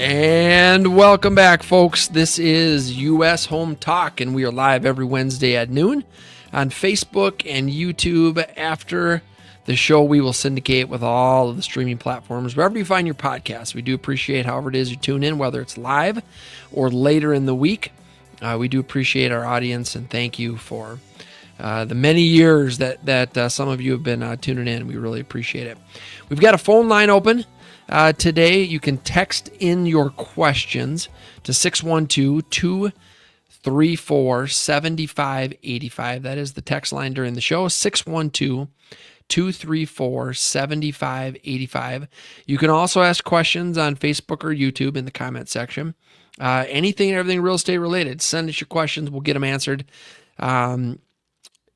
And welcome back, folks. This is U.S. Home Talk, and we are live every Wednesday at noon on Facebook and YouTube. After the show, we will syndicate with all of the streaming platforms, wherever you find your podcasts. We do appreciate however it is you tune in, whether it's live or later in the week. We do appreciate our audience, and thank you for the many years that some of you have been tuning in. We really appreciate it. We've got a phone line open. Today, you can text in your questions to 612-234-7585. That is the text line during the show, 612-234-7585. You can also ask questions on Facebook or YouTube in the comment section. Anything and everything real estate related, send us your questions. We'll get them answered.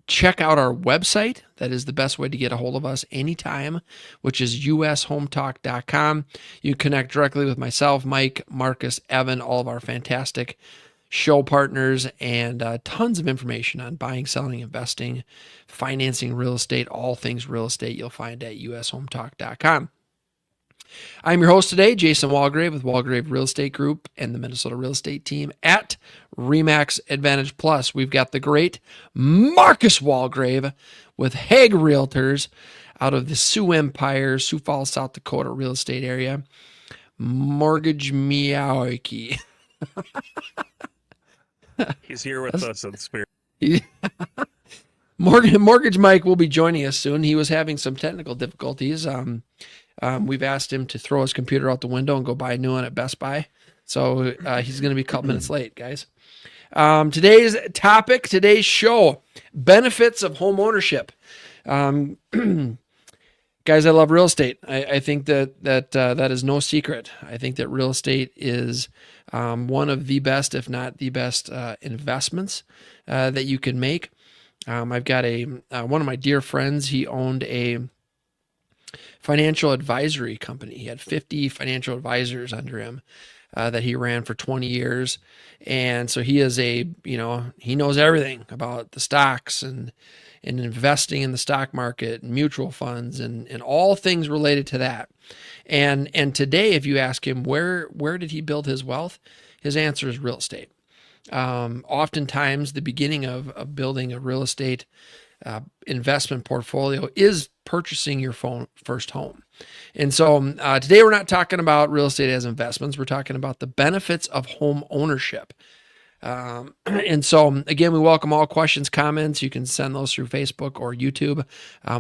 Check out our website. That is the best way to get a hold of us anytime, which is ushometalk.com. You connect directly with myself, Mike, Marcus, Evan, all of our fantastic show partners, and tons of information on buying, selling, investing, financing real estate, all things real estate you'll find at ushometalk.com. I'm your host today, Jason Walgrave with Walgrave Real Estate Group and the Minnesota Real Estate Team at RE/MAX Advantage Plus. We've got the great Marcus Walgrave with Hague Realtors out of the Sioux Empire, Sioux Falls, South Dakota real estate area. Mortgage Miyawaki. He's here with us in spirit. Mortgage Mike will be joining us soon. He was having some technical difficulties. We've asked him to throw his computer out the window and go buy a new one at Best Buy. So he's going to be a couple minutes late, guys. Today's topic, today's show, benefits of home ownership. Guys, I love real estate. I think that is no secret. I think that real estate is one of the best, if not the best, investments that you can make. I've got one of my dear friends. He owned a financial advisory company. He had 50 financial advisors under him that he ran for 20 years. And so he is he knows everything about the stocks and investing in the stock market and mutual funds and all things related to that. And today, if you ask him where did he build his wealth, his answer is real estate. Oftentimes the beginning of building a real estate investment portfolio is purchasing your first home. And so today we're not talking about real estate as investments. We're talking about the benefits of home ownership. And so again, we welcome all questions, comments. You can send those through Facebook or YouTube,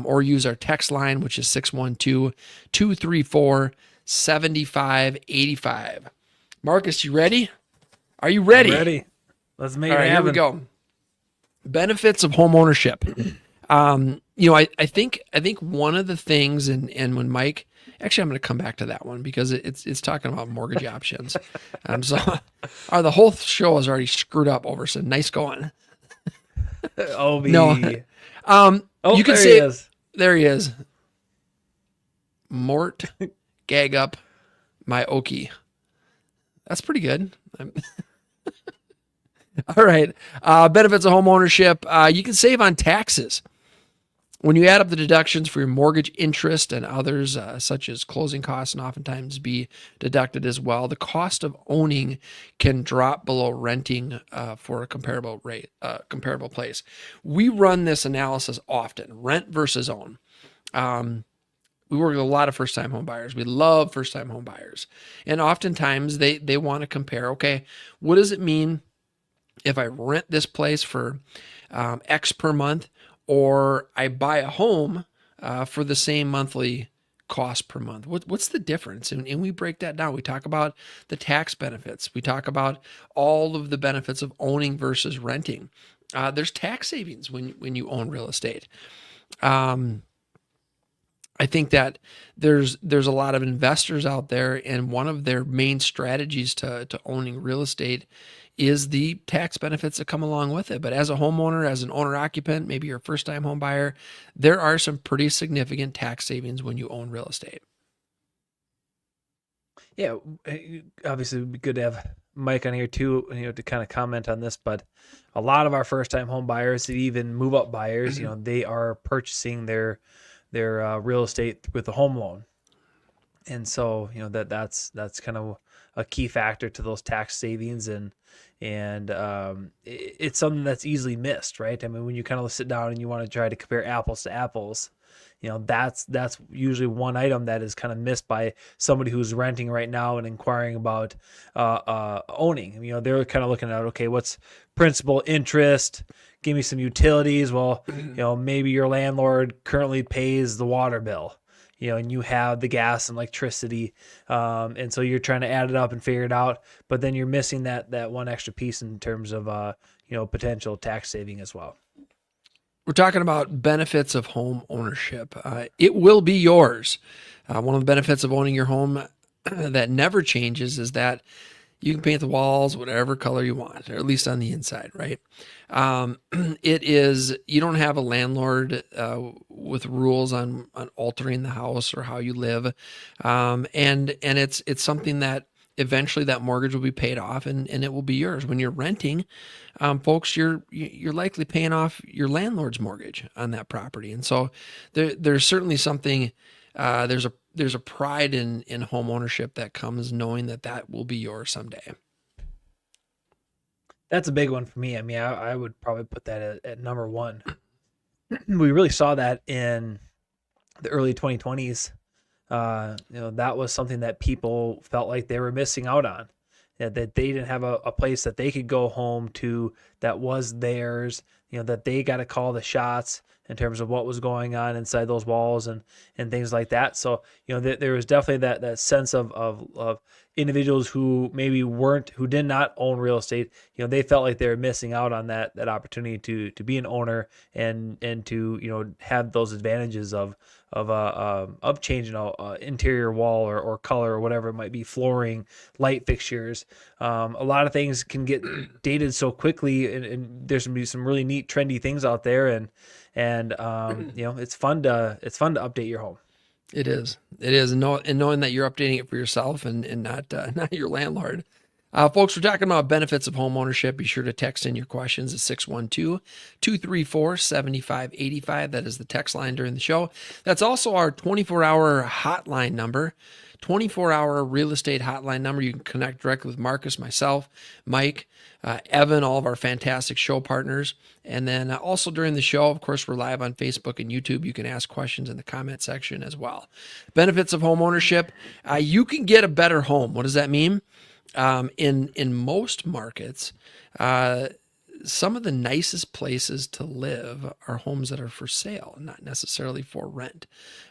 or use our text line, which is 612-234-7585. Marcus, you ready? Are you ready? I'm ready. Let's make it happen. Here we go. Benefits of home ownership. I think one of the things, and when Mike, actually, I'm going to come back to that one because it's talking about mortgage options. The whole show is already screwed up over. So nice going. Obi. No. You can say, he is. There he is. Mort, gag up my Okie. That's pretty good. All right. Benefits of home ownership. You can save on taxes. When you add up the deductions for your mortgage interest and others, such as closing costs, and oftentimes be deducted as well, the cost of owning can drop below renting for a comparable place. We run this analysis often, rent versus own. We work with a lot of first-time home buyers. We love first-time home buyers. And oftentimes they want to compare, okay, what does it mean if I rent this place for X per month, or I buy a home for the same monthly cost per month? What's the difference? And we break that down. We talk about the tax benefits. We talk about all of the benefits of owning versus renting. There's tax savings when you own real estate. I think that there's a lot of investors out there, and one of their main strategies to owning real estate is the tax benefits that come along with it. But as a homeowner, as an owner-occupant, maybe you're a first-time home buyer, there are some pretty significant tax savings when you own real estate. Yeah, obviously it would be good to have Mike on here too, to kind of comment on this. But a lot of our first-time home buyers, even move-up buyers, they are purchasing their real estate with a home loan. And so, that's kind of a key factor to those tax savings, and it's something that's easily missed, right? I mean, when you kind of sit down and you want to try to compare apples to apples, that's usually one item that is kind of missed by somebody who's renting right now and inquiring about owning. They're kind of looking at, okay, what's principal, interest, give me some utilities. Well, maybe your landlord currently pays the water bill, and you have the gas and electricity. And so you're trying to add it up and figure it out, but then you're missing that one extra piece in terms of, potential tax saving as well. We're talking about benefits of home ownership. It will be yours. One of the benefits of owning your home that never changes is that you can paint the walls whatever color you want, or at least on the inside, right? You don't have a landlord with rules on altering the house or how you live. And it's something that eventually that mortgage will be paid off and it will be yours. When you're renting, folks, you're likely paying off your landlord's mortgage on that property. And so there's certainly something, there's a pride in home ownership that comes knowing that will be yours someday. That's a big one for me. I mean, I would probably put that at number one. We really saw that in the early 2020s. That was something that people felt like they were missing out on, that they didn't have a place that they could go home to that was theirs, that they got to call the shots in terms of what was going on inside those walls and things like that. So, there was definitely that sense of individuals who maybe who did not own real estate. They felt like they were missing out on that opportunity to be an owner and to, have those advantages of changing an interior wall or color or whatever it might be, flooring, light fixtures. A lot of things can get dated so quickly, and there's gonna be some really neat, trendy things out there, and it's fun to update your home. It is, and knowing that you're updating it for yourself and not your landlord. Folks, we're talking about benefits of home ownership. Be sure to text in your questions at 612-234-7585. That is the text line during the show. That's also our 24-hour hotline number, 24-hour real estate hotline number. You can connect directly with Marcus, myself, Mike, Evan, all of our fantastic show partners. And then also during the show, of course, we're live on Facebook and YouTube. You can ask questions in the comment section as well. Benefits of home ownership. You can get a better home. What does that mean? In most markets, some of the nicest places to live are homes that are for sale, not necessarily for rent.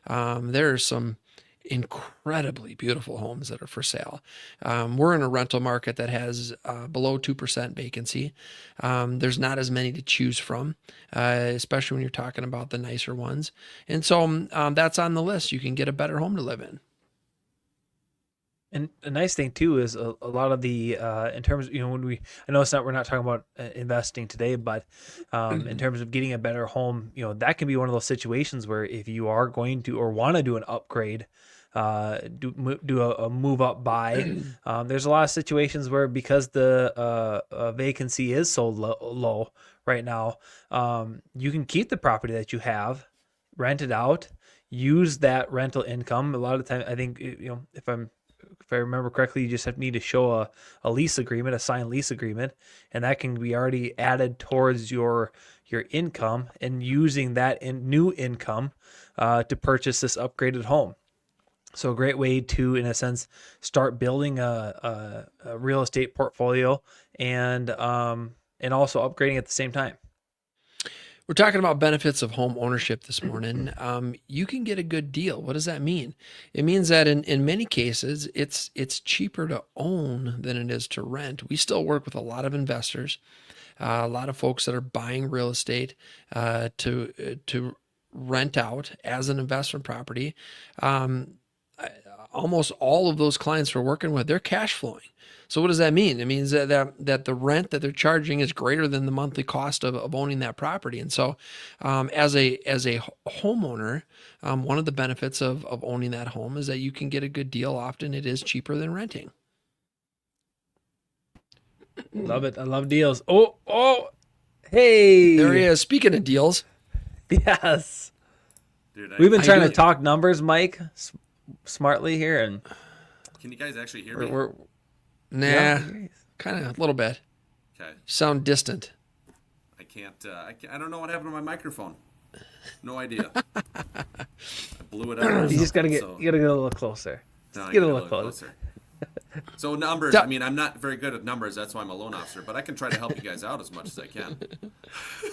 There are some incredibly beautiful homes that are for sale. We're in a rental market that has below 2% vacancy. There's not as many to choose from, especially when you're talking about the nicer ones. And so that's on the list. You can get a better home to live in. And a nice thing too is a lot of the in terms of, I know we're not talking about investing today, but in terms of getting a better home, that can be one of those situations where if you are going to or want to do an upgrade, do a move up buy, there's a lot of situations where, because the vacancy is so low right now, you can keep the property that you have, rent it out, use that rental income. A lot of the time, I think, if I remember correctly, you just need to show a lease agreement, a signed lease agreement, and that can be already added towards your income, and using that new income to purchase this upgraded home. So a great way to, in a sense, start building a real estate portfolio and also upgrading at the same time. We're talking about benefits of home ownership this morning. You can get a good deal. What does that mean? It means that in many cases, it's cheaper to own than it is to rent. We still work with a lot of investors, a lot of folks that are buying real estate to rent out as an investment property. Almost all of those clients we're working with, they're cash flowing. So what does that mean? It means that the rent that they're charging is greater than the monthly cost of owning that property. And so as a homeowner, one of the benefits of owning that home is that you can get a good deal. Often it is cheaper than renting. Love it. I love deals. Oh, hey. There he is. Speaking of deals. Yes. Dude, we've been trying to talk numbers, Mike. smartly here, and Can you guys actually hear me? we're nah, yeah, kind of a little bit. Okay. Sound distant. I can't. I don't know what happened to my microphone. No idea. I blew it out. Or you just gotta something, get so- you gotta get a little closer. No, Just I get a gotta little closer. So numbers. I mean, I'm not very good at numbers. That's why I'm a loan officer. But I can try to help you guys out as much as I can.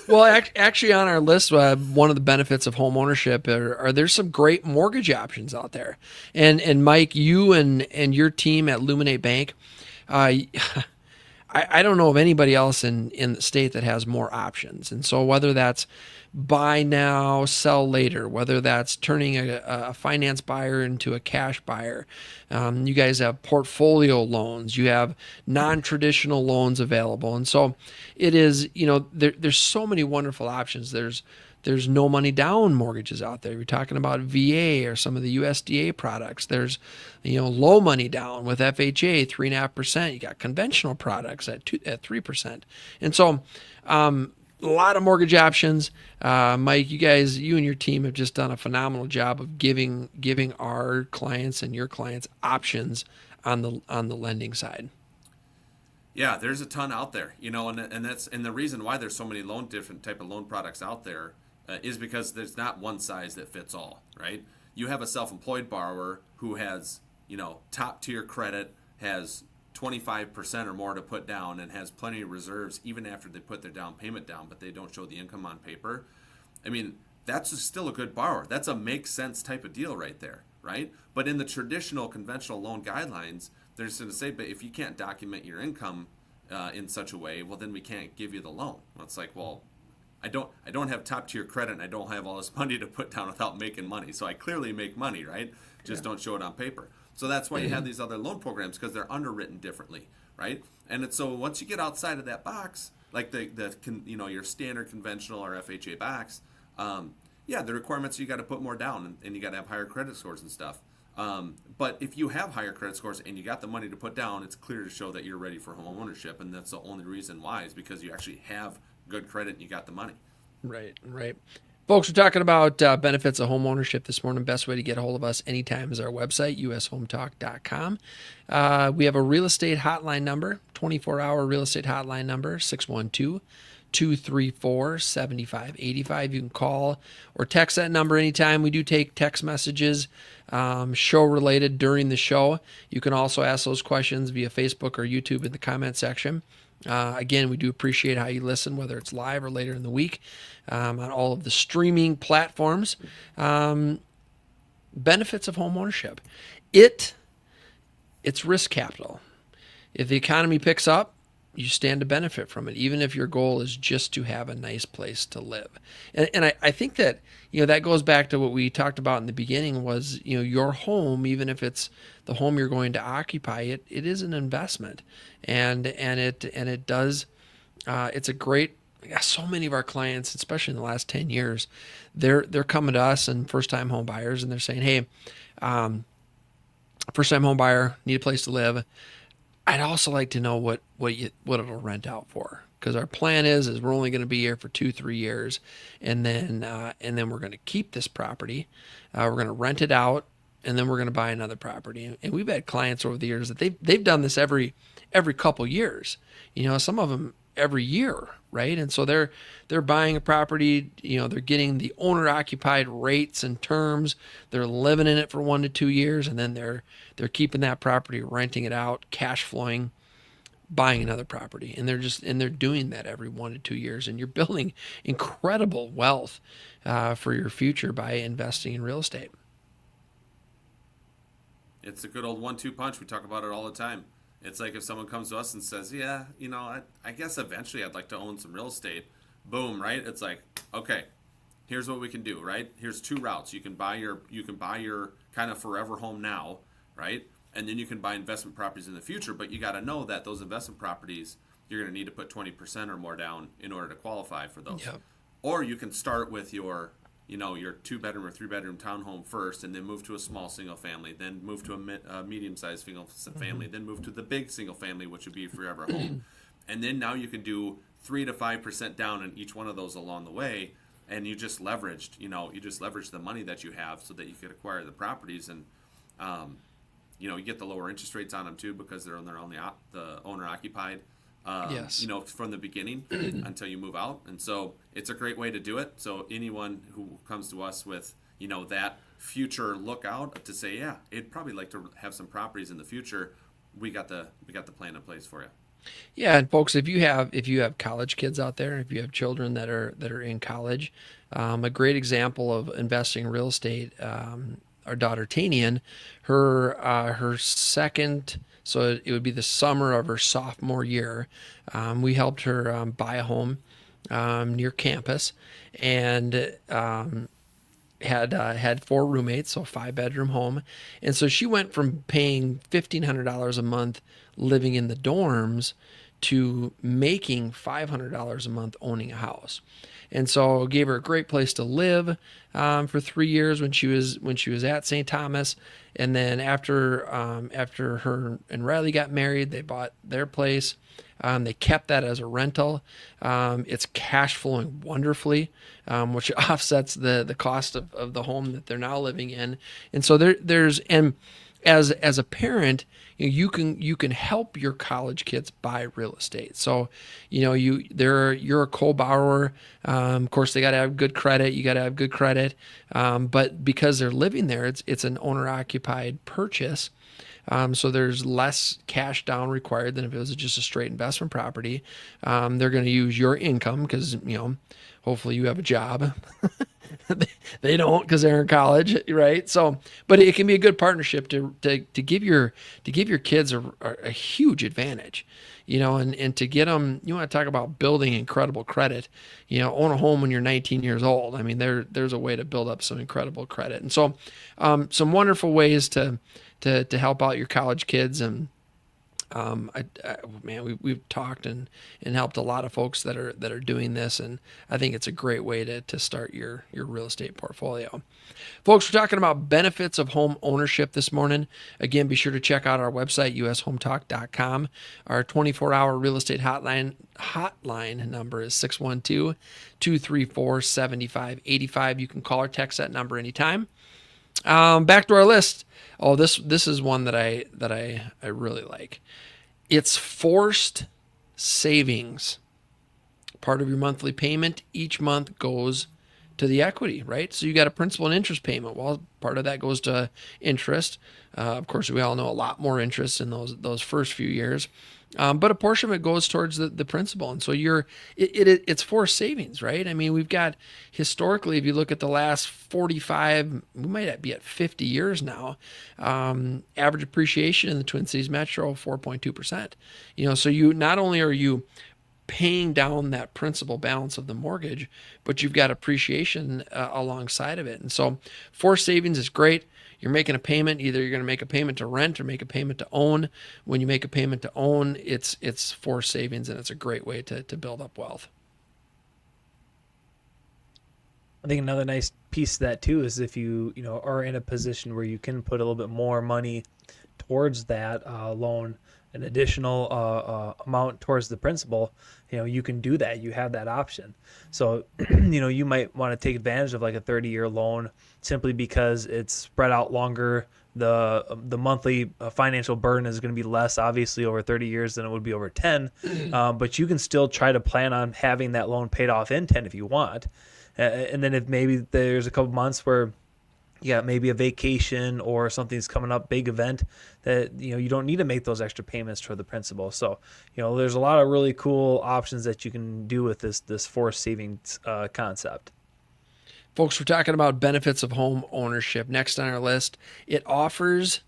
Well, actually, on our list, one of the benefits of home ownership are there's some great mortgage options out there. And Mike, you and your team at Luminate Bank, I don't know of anybody else in the state that has more options. And so whether that's buy now, sell later, whether that's turning a finance buyer into a cash buyer, you guys have portfolio loans, you have non-traditional loans available. And so it is, there's so many wonderful options. There's no money down mortgages out there. You're talking about VA or some of the USDA products. There's, low money down with FHA, 3.5%. You got conventional products at 3%. And so, a lot of mortgage options. Mike, you and your team have just done a phenomenal job of giving our clients and your clients options on the lending side. Yeah, there's a ton out there, and the reason why there's so many different type of loan products out there is because there's not one size that fits all, right? You have a self-employed borrower who has, top tier credit, has 25% or more to put down, and has plenty of reserves even after they put their down payment down, but they don't show the income on paper. I mean, that's still a good borrower. That's a make sense type of deal right there, right? But in the traditional conventional loan guidelines, they're just going to say, but if you can't document your income in such a way, well, then we can't give you the loan. Well, it's like, well, I don't have top tier credit, and I don't have all this money to put down without making money. So I clearly make money, right? Just don't show it on paper. So that's why you have these other loan programs, because they're underwritten differently, right? And so once you get outside of that box, like your standard conventional or FHA box, the requirements, you got to put more down, and you got to have higher credit scores and stuff. But if you have higher credit scores and you got the money to put down, it's clear to show that you're ready for home ownership, and that's the only reason why is because you actually have good credit and you got the money. Right. Folks, we're talking about benefits of home ownership this morning. Best way to get a hold of us anytime is our website, ushometalk.com. We have a real estate hotline number, 24-hour real estate hotline number, 612-234-7585. You can call or text that number anytime. We do take text messages, show related during the show. You can also ask those questions via Facebook or YouTube in the comment section. Again, we do appreciate how you listen, whether it's live or later in the week, on all of the streaming platforms. Benefits of home ownership. It's risk capital. If the economy picks up, you stand to benefit from it, even if your goal is just to have a nice place to live. And I think that, that goes back to what we talked about in the beginning was, your home, even if it's the home you're going to occupy, it is an investment. And it does, it's a great, so many of our clients, especially in the last 10 years, they're coming to us and first-time home buyers, and they're saying, hey, first-time home buyer, need a place to live. I'd also like to know what it'll rent out for, because our plan is we're only going to be here for 2-3 years, and then we're going to keep this property. We're going to rent it out, and then we're going to buy another property. And we've had clients over the years that they've done this every couple years. Some of them every year, right? And so they're buying a property. They're getting the owner occupied rates and terms. They're living in it for 1 to 2 years, and then they're keeping that property, renting it out, cash flowing, buying another property, and they're doing that every 1 to 2 years, and you're building incredible wealth for your future by investing in real estate. It's a good old 1-2 punch. We talk about it all the time. It's like if someone comes to us and says, yeah, I guess eventually I'd like to own some real estate. Boom, right? It's like, okay, here's what we can do, right? Here's 2 routes. You can buy your kind of forever home now, right? And then you can buy investment properties in the future, but you got to know that those investment properties, you're going to need to put 20% or more down in order to qualify for those. Yep. Or you can start with your 2-bedroom or 3-bedroom townhome first, and then move to a small single family, then move to a medium-sized single family, then move to the big single family, which would be forever home. And then now you can do 3 to 5% down in each one of those along the way, and you just leveraged the money that you have so that you could acquire the properties. And You get the lower interest rates on them too because they're on the owner occupied. Yes. From the beginning until you move out, and so it's a great way to do it. So anyone who comes to us with that future lookout to say, yeah, it'd probably like to have some properties in the future, we got the plan in place for you. Yeah, and folks, if you have college kids out there, if you have children that are in college, a great example of investing in real estate. Our daughter Tanian, her second, so it would be the summer of her sophomore year. We helped her buy a home near campus, and had 4 roommates, so a 5-bedroom home. And so she went from paying $1,500 a month living in the dorms to making $500 a month owning a house. And so gave her a great place to live for 3 years when she was at St. Thomas. And then after her and Riley got married, they bought their place. They kept that as a rental. It's cash flowing wonderfully, which offsets the cost of the home that they're now living in. And so as a parent, you can help your college kids buy real estate. So, you're a co-borrower. Of course, they got to have good credit. You got to have good credit. But because they're living there, it's an owner-occupied purchase. So there's less cash down required than if it was just a straight investment property. They're going to use your income because, hopefully you have a job. They don't because they're in college, right? So, but it can be a good partnership to give your kids a huge advantage, and to get them. You want to talk about building incredible credit. Own a home when you're 19 years old. I mean, there's a way to build up some incredible credit, and so some wonderful ways to help out your college kids. And we've talked and helped a lot of folks that are doing this, and I think it's a great way to start your real estate portfolio. Folks, we're talking about benefits of home ownership this morning. Again, be sure to check out our website, ushometalk.com. Our 24-hour real estate hotline number is 612-234-7585. You can call or text that number anytime. Back to our list. Oh, this is one that I really like. It's forced savings. Part of your monthly payment each month goes to the equity, right? So you got a principal and interest payment. Well, part of that goes to interest. Of course, we all know a lot more interest in those first few years. But a portion of it goes towards the principal. And so it's forced savings, right? I mean, we've got historically, if you look at the last 45, we might be at 50 years now, average appreciation in the Twin Cities Metro, 4.2%. So you not only are you paying down that principal balance of the mortgage, but you've got appreciation alongside of it. And so forced savings is great. You're making a payment. Either you're going to make a payment to rent or make a payment to own. When you make a payment to own, it's forced savings, and it's a great way to build up wealth. I think another nice piece of that too is if you are in a position where you can put a little bit more money towards that loan, an additional amount towards the principal, you can do that. You have that option. So, you might want to take advantage of like a 30-year loan simply because it's spread out longer. The monthly financial burden is going to be less, obviously, over 30 years than it would be over 10. But you can still try to plan on having that loan paid off in 10 if you want. And then if maybe there's a couple months where maybe a vacation or something's coming up, big event that, you don't need to make those extra payments toward the principal. So, there's a lot of really cool options that you can do with this forced savings concept. Folks, we're talking about benefits of home ownership. Next on our list, it offers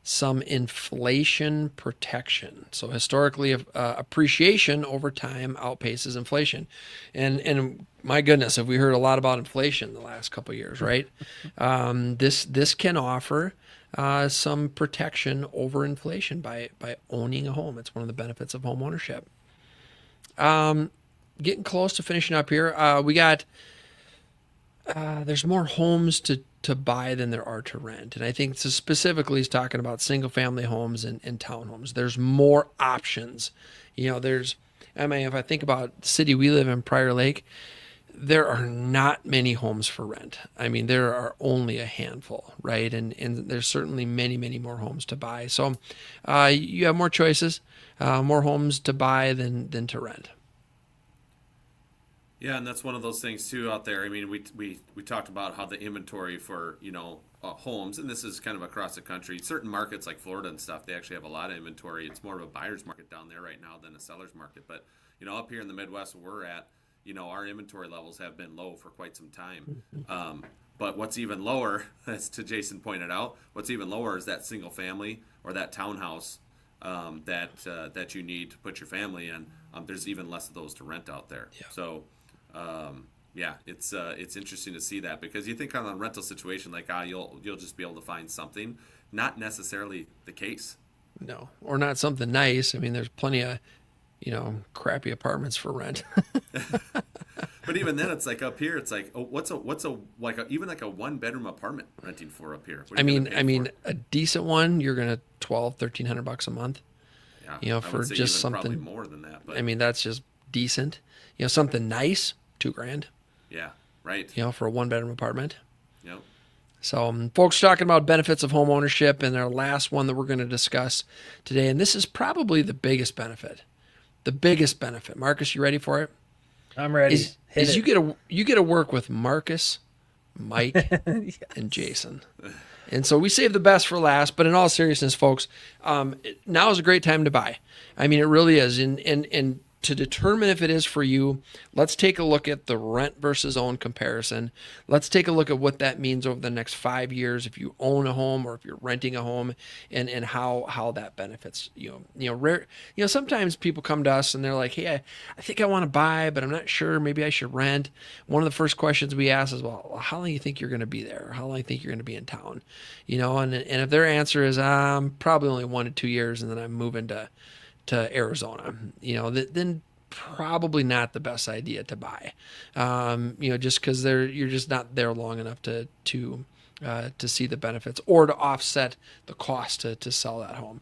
some inflation protection. So historically, appreciation over time outpaces inflation. And my goodness, have we heard a lot about inflation the last couple of years, right? This can offer some protection over inflation by owning a home. It's one of the benefits of home ownership. Getting close to finishing up here. We got there's more homes to buy than there are to rent. And I think specifically he's talking about single family homes and townhomes. There's more options. If I think about the city we live in, Prior Lake, there are not many homes for rent. I mean, there are only a handful, right? And there's certainly many, many more homes to buy. So you have more choices, more homes to buy than to rent. Yeah, and that's one of those things too out there. I mean, we talked about how the inventory for homes, and this is kind of across the country. Certain markets like Florida and stuff, they actually have a lot of inventory. It's more of a buyer's market down there right now than a seller's market. But up here in the Midwest where we're at, our inventory levels have been low for quite some time. But what's even lower, as to Jason pointed out, what's even lower is that single family or that townhouse that you need to put your family in. There's even less of those to rent out there. Yeah. So. It's interesting to see that, because you think on a rental situation like you'll just be able to find something. Not necessarily the case. No, or not something nice. I mean, there's plenty of crappy apartments for rent. But even then, it's like up here, it's like, what's even like a 1-bedroom apartment renting for up here? I mean, a decent one, you're gonna $1,200-$1,300 a month. Yeah, for just something probably more than that. But I mean, that's just decent. Something nice, $2,000. Yeah, right. For a 1-bedroom apartment. Yep. So, folks, talking about benefits of home ownership, and our last one that we're going to discuss today, and this is probably the biggest benefit. The biggest benefit. Marcus, you ready for it? I'm ready. You get to work with Marcus, Mike, yes, and Jason. And so we save the best for last, but in all seriousness, folks, now is a great time to buy. I mean, it really is. And to determine if it is for you, let's take a look at the rent versus own comparison. Let's take a look at what that means over the next 5 years if you own a home or if you're renting a home, and how that benefits you. Sometimes people come to us and they're like, hey, I think I want to buy, but I'm not sure. Maybe I should rent. One of the first questions we ask is, well, how long do you think you're going to be there? How long do you think you're going to be in town? And if their answer is, probably only 1 to 2 years, and then I'm moving to Arizona, then probably not the best idea to buy, just because you're just not there long enough to see the benefits or to offset the cost to sell that home.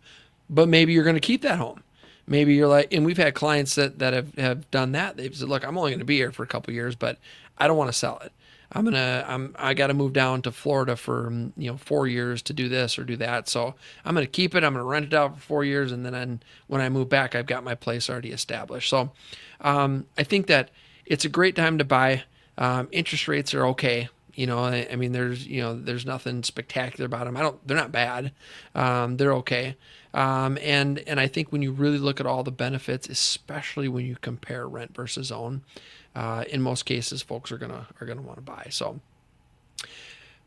But maybe you're going to keep that home. Maybe you're like, and we've had clients that have done that. They've said, look, I'm only going to be here for a couple of years, but I don't want to sell it. I got to move down to Florida for 4 years to do this or do that. So I'm going to keep it. I'm going to rent it out for 4 years, and then when I move back, I've got my place already established. So I think that it's a great time to buy. Interest rates are okay. I mean, there's nothing spectacular about them. They're not bad. They're okay. And I think when you really look at all the benefits, especially when you compare rent versus own, in most cases, folks are gonna want to buy. So,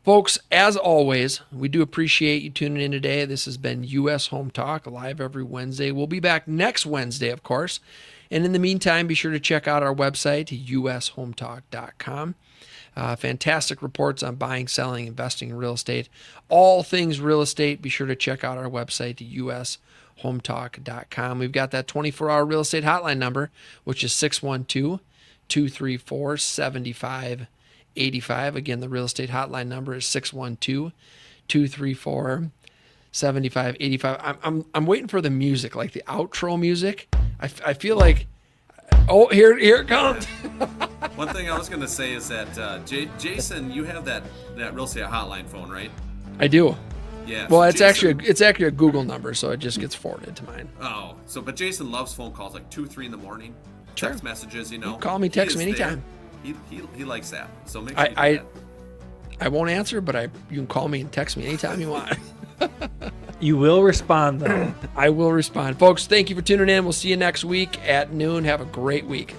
folks, as always, we do appreciate you tuning in today. This has been U.S. Home Talk, live every Wednesday. We'll be back next Wednesday, of course. And in the meantime, be sure to check out our website, ushometalk.com. Fantastic reports on buying, selling, investing in real estate. All things real estate. Be sure to check out our website, ushometalk.com. We've got that 24-hour real estate hotline number, which is 612-234-7585. Again, the real estate hotline number is 612-234-7585. I'm waiting for the music, like the outro music. I feel like, here it comes. One thing I was going to say is that Jason, you have that real estate hotline phone, right? I do. Yeah. Well, so it's actually a Google number, so it just gets forwarded to mine. Oh, but Jason loves phone calls like 2, 3 in the morning. Sure. Text messages, Call me, text me anytime. He likes that. So make sure you do that. I won't answer, but you can call me and text me anytime you want. You will respond, though. I will respond. Folks, thank you for tuning in. We'll see you next week at noon. Have a great week.